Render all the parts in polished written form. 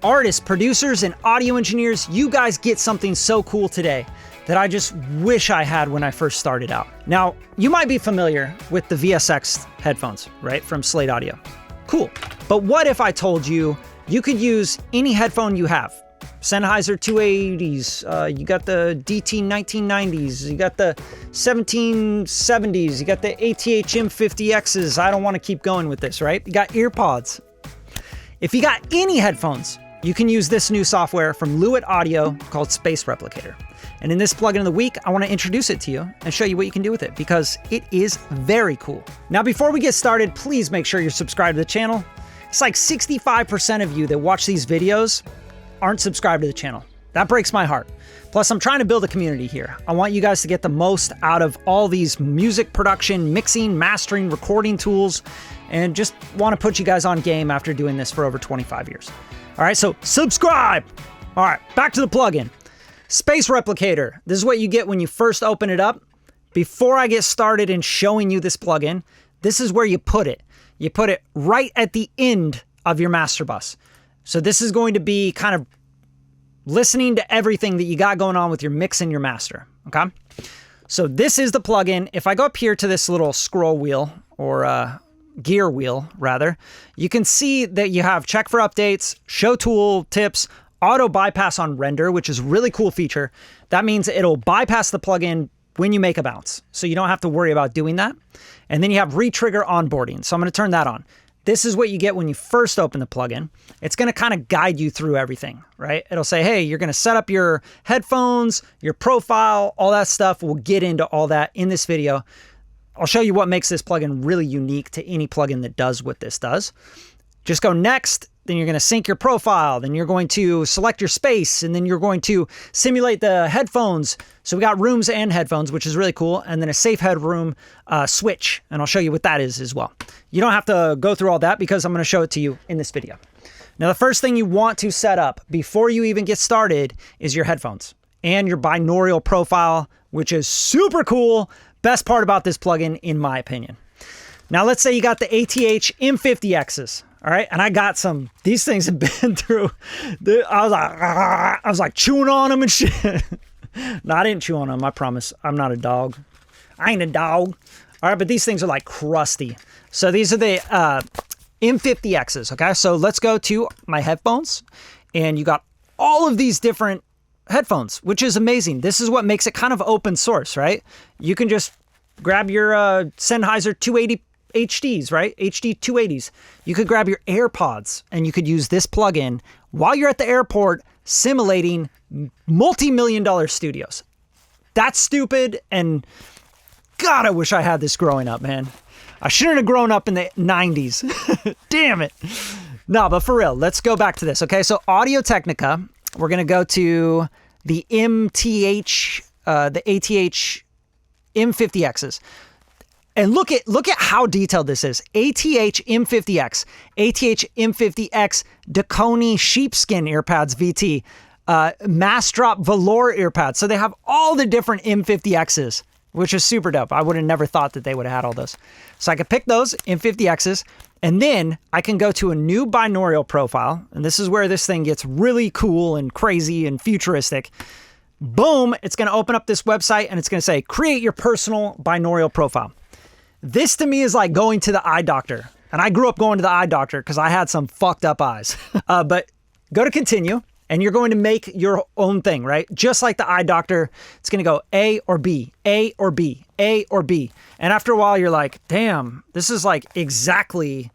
Artists, producers, and audio engineers, you guys get something so cool today that I just wish I had when I first started out. Now, you might be familiar with the VSX headphones, right, from Slate Audio. Cool. But what if I told you you could use any headphone you have? Sennheiser 280s, you got the DT 1990s, you got the 1770s, you got the ATH M50Xs. I don't want to keep going with this, right? You got AirPods. If you got any headphones, you can use this new software from Lewitt Audio called Space Replicator. And in this plugin of the week, I want to introduce it to you and show you what you can do with it because it is very cool. Now, before we get started, please make sure you're subscribed to the channel. It's like 65% of you that watch these videos aren't subscribed to the channel. That breaks my heart. Plus, I'm trying to build a community here. I want you guys to get the most out of all these music production, mixing, mastering, recording tools, and just want to put you guys on game after doing this for over 25 years. All right, so subscribe. All right, back to the plugin. Space Replicator. This is what you get when you first open it up. Before I get started in showing you this plugin, this is where you put it. You put it right at the end of your master bus. So this is going to be kind of listening to everything that you got going on with your mix and your master, okay? So this is the plugin. If I go up here to this little scroll wheel, or gear wheel rather, you can see that you have check for updates, show tool tips, auto bypass on render, which is a really cool feature. That means it'll bypass the plugin when you make a bounce. So you don't have to worry about doing that. And then you have retrigger onboarding. So I'm going to turn that on. This is what you get when you first open the plugin. It's going to kind of guide you through everything, right? It'll say, hey, you're going to set up your headphones, your profile, all that stuff. We'll get into all that in this video. I'll show you what makes this plugin really unique to any plugin that does what this does. Just go next, then you're going to sync your profile, then you're going to select your space, and then you're going to simulate the headphones. So we got rooms and headphones, which is really cool, and then a safe headroom switch, and I'll show you what that is as well. You don't have to go through all that because I'm going to show it to you in this video. Now, the first thing you want to set up before you even get started is your headphones and your binaural profile, which is super cool. Best part about this plugin, in my opinion. Now, let's say you got the ATH M50Xs. All right, and I got some. These things have been through. I was like chewing on them and shit. No, I didn't chew on them. I promise. I'm not a dog. I ain't a dog. All right, but these things are like crusty. So these are the M50Xs. Okay, so let's go to my headphones, and you got all of these different headphones, which is amazing. This is what makes it kind of open source, right? You can just grab your Sennheiser 280 HDs, right? HD 280s. You could grab your AirPods and you could use this plugin while you're at the airport simulating multi-million-dollar studios. That's stupid, and God, I wish I had this growing up, man. I shouldn't have grown up in the 90s. Damn it. No, but for real, let's go back to this, okay? So Audio-Technica, we're going to go to the the ATH M50Xs. And look at how detailed this is. ATH M50X, ATH M50X, Dakoni sheepskin earpads VT, Mass Drop velour earpads. So they have all the different M50Xs, which is super dope. I would have never thought that they would have had all those. So I could pick those M50Xs, and then I can go to a new binaural profile. And this is where this thing gets really cool and crazy and futuristic. Boom, it's going to open up this website and it's going to say, create your personal binaural profile. This to me is like going to the eye doctor. And I grew up going to the eye doctor because I had some fucked up eyes. But go to continue and you're going to make your own thing, right? Just like the eye doctor, it's going to go A or B, A or B, A or B. And after a while, you're like, damn, this is like exactly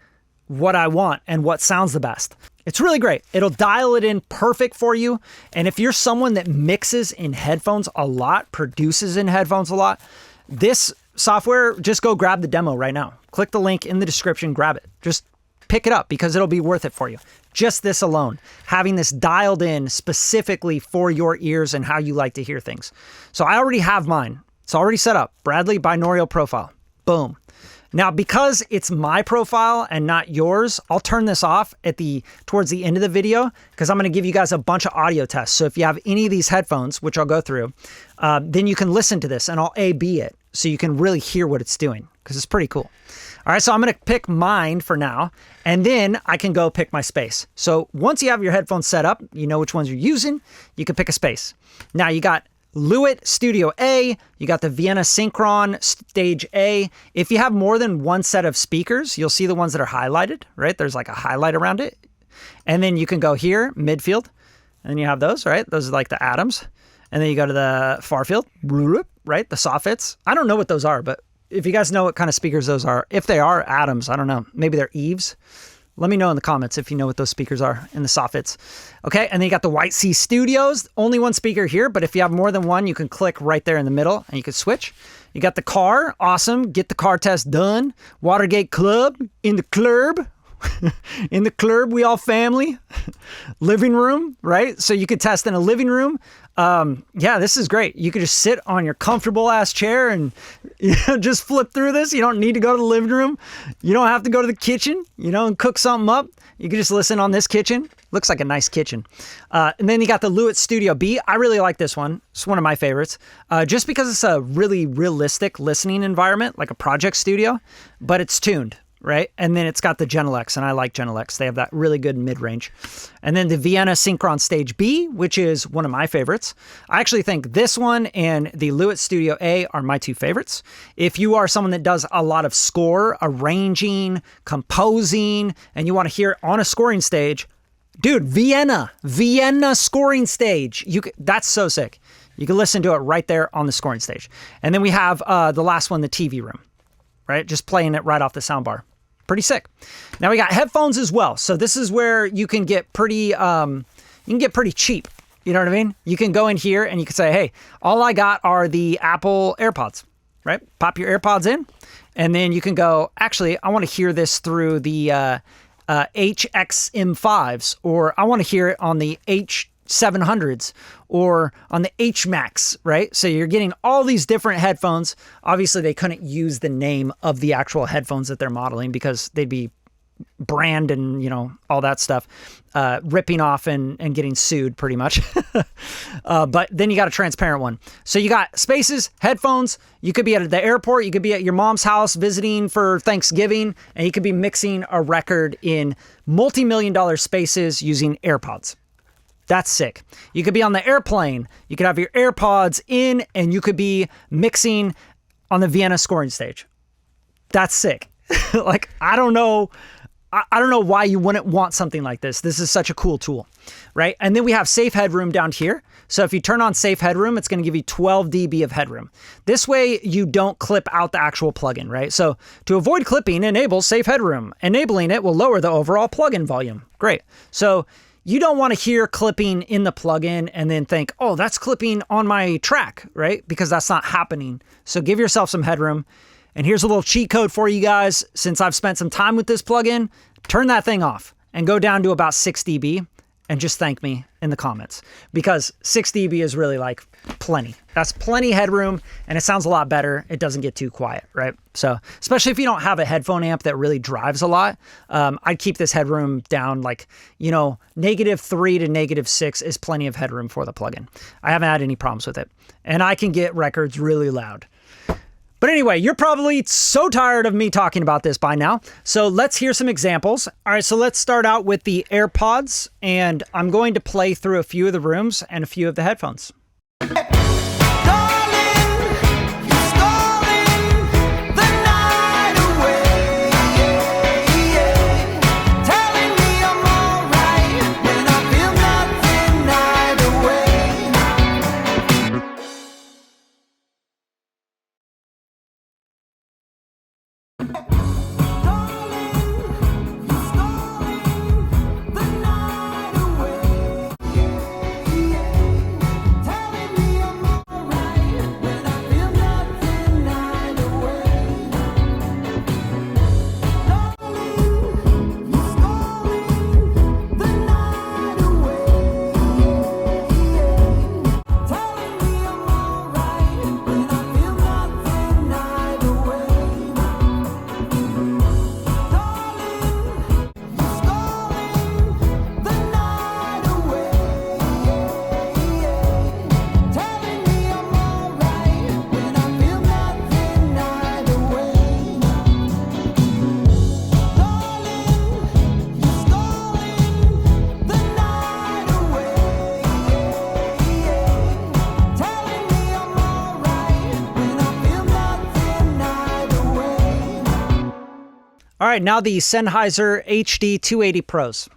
what I want and what sounds the best. It's really great. It'll dial it in perfect for you. And if you're someone that mixes in headphones a lot, produces in headphones a lot, this software, just go grab the demo right now. Click the link in the description, grab it. Just pick it up because it'll be worth it for you. Just this alone, having this dialed in specifically for your ears and how you like to hear things. So I already have mine. It's already set up. Bradley binaural profile. Boom. Now, because it's my profile and not yours, I'll turn this off towards the end of the video because I'm going to give you guys a bunch of audio tests. So if you have any of these headphones, which I'll go through, then you can listen to this and I'll A/B it so you can really hear what it's doing because it's pretty cool. All right, so I'm gonna pick mine for now, and then I can go pick my space. So once you have your headphones set up, you know which ones you're using, you can pick a space. Now you got Lewitt Studio A, you got the Vienna Synchron Stage A. If you have more than one set of speakers, you'll see the ones that are highlighted, right? There's like a highlight around it. And then you can go here, midfield, and then you have those, right? Those are like the atoms. And then you go to the far field, right? The soffits. I don't know what those are, but if you guys know what kind of speakers those are, if they are atoms, I don't know. Maybe they're eaves. Let me know in the comments if you know what those speakers are in the soffits. Okay, and then you got the White Sea Studios. Only one speaker here, but if you have more than one, you can click right there in the middle and you can switch. You got the car, awesome. Get the car test done. Watergate Club, in the club. In the club, we all family. Living room, right? So you could test in a living room. Yeah, this is great. You could just sit on your comfortable ass chair and just flip through this. You don't need to go to the living room. You don't have to go to the kitchen, and cook something up. You can just listen on this kitchen. Looks like a nice kitchen. And then you got the Lewitt Studio B. I really like this one. It's one of my favorites. Just because it's a really realistic listening environment, like a project studio, but it's tuned. Right? And then it's got the Genelex, and I like Genelex. They have that really good mid-range. And then the Vienna Synchron Stage B, which is one of my favorites. I actually think this one and the Lewitt Studio A are my two favorites. If you are someone that does a lot of score, arranging, composing, and you want to hear it on a scoring stage, dude, Vienna scoring stage. That's so sick. You can listen to it right there on the scoring stage. And then we have the last one, the TV room, right? Just playing it right off the soundbar. Pretty sick. Now we got headphones as well. So this is where you can get pretty cheap. You know what I mean? You can go in here and you can say, hey, all I got are the Apple AirPods, right? Pop your AirPods in, and then you can go, actually, I want to hear this through the HXM5s, or I want to hear it on the H700s or on the HMax, right? So you're getting all these different headphones. Obviously, they couldn't use the name of the actual headphones that they're modeling because they'd be brand and, all that stuff, ripping off and getting sued pretty much. But then you got a transparent one. So you got spaces, headphones. You could be at the airport. You could be at your mom's house visiting for Thanksgiving, and you could be mixing a record in multi-million-dollar spaces using AirPods. That's sick. You could be on the airplane. You could have your AirPods in, and you could be mixing on the Vienna scoring stage. That's sick. Like, I don't know why you wouldn't want something like this. This is such a cool tool, right? And then we have Safe Headroom down here. So if you turn on Safe Headroom, it's going to give you 12 dB of headroom. This way, you don't clip out the actual plugin, right? So to avoid clipping, enable Safe Headroom. Enabling it will lower the overall plugin volume. Great. So you don't want to hear clipping in the plugin and then think, oh, that's clipping on my track, right? Because that's not happening. So give yourself some headroom. And here's a little cheat code for you guys. Since I've spent some time with this plugin, turn that thing off and go down to about 6 dB and just thank me in the comments, because 6 dB is really like plenty. That's plenty headroom, and it sounds a lot better. It doesn't get too quiet, right? So especially if you don't have a headphone amp that really drives a lot, I'd keep this headroom down like, -3 to -6 is plenty of headroom for the plugin. I haven't had any problems with it, and I can get records really loud. But anyway, you're probably so tired of me talking about this by now. So let's hear some examples. All right, so let's start out with the AirPods, and I'm going to play through a few of the rooms and a few of the headphones. All right, now the Sennheiser HD 280 Pros.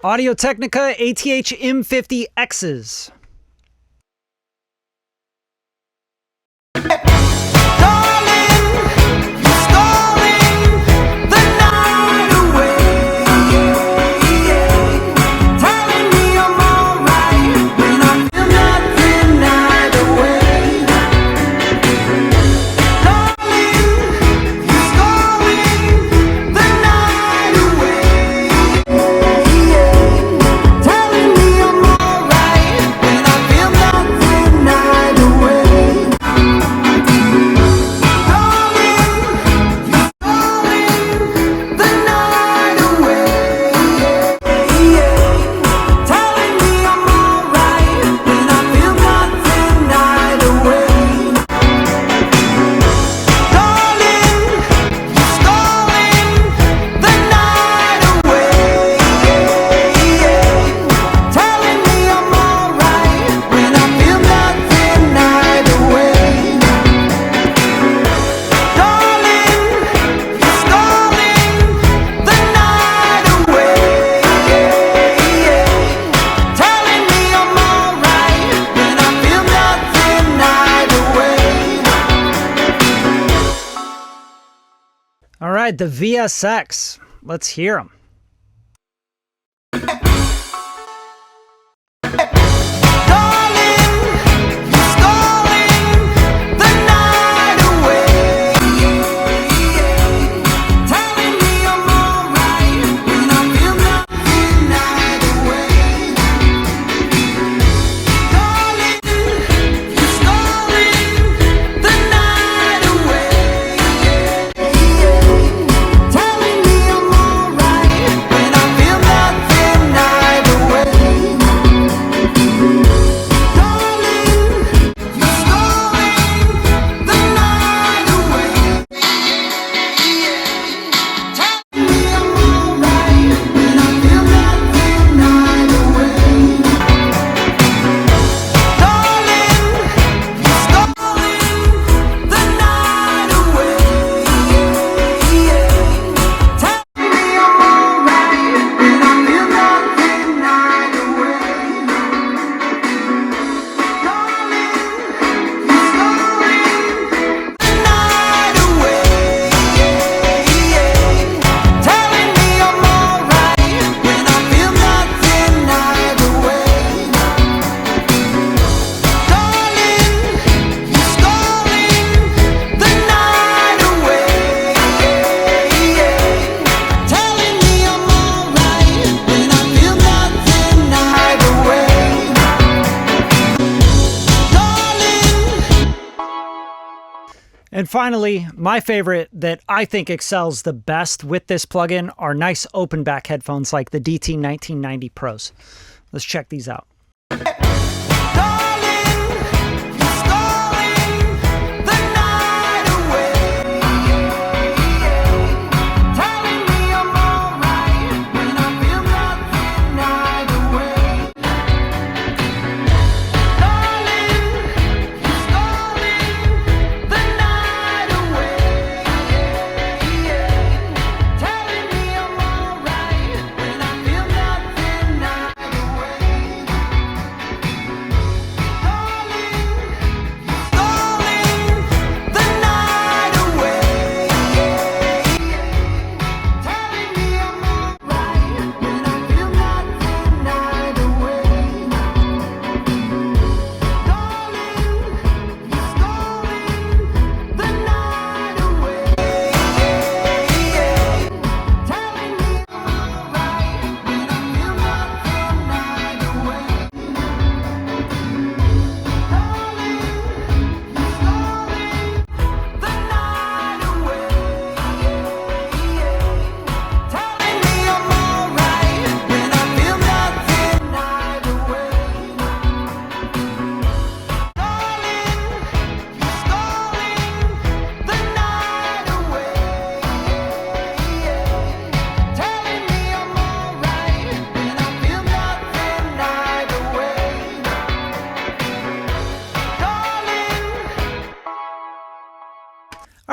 Audio-Technica ATH M50Xs. All right, the VSX. Let's hear them. And finally, my favorite that I think excels the best with this plugin are nice open back headphones like the DT1990 Pros. Let's check these out.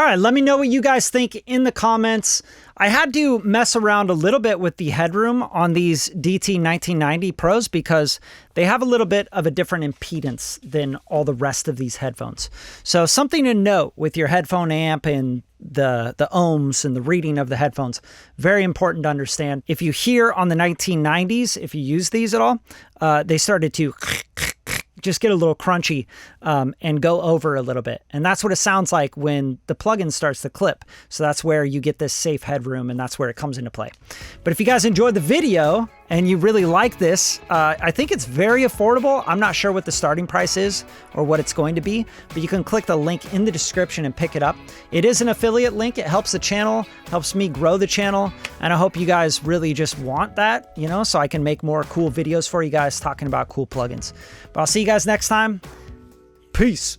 right, let me know what you guys think in the comments. I had to mess around a little bit with the Headroom on these DT1990 Pros because they have a little bit of a different impedance than all the rest of these headphones. So something to note with your headphone amp and the ohms and the reading of the headphones, very important to understand. If you hear on the 1990s, if you use these at all, they started to just get a little crunchy and go over a little bit. And that's what it sounds like when the plugin starts to clip. So that's where you get this safe headroom, and that's where it comes into play. But if you guys enjoyed the video and you really like this, I think it's very affordable. I'm not sure what the starting price is or what it's going to be, but you can click the link in the description and pick it up. It is an affiliate link. It helps the channel, helps me grow the channel. And I hope you guys really just want that, you know, so I can make more cool videos for you guys talking about cool plugins. But I'll see you guys next time. Peace.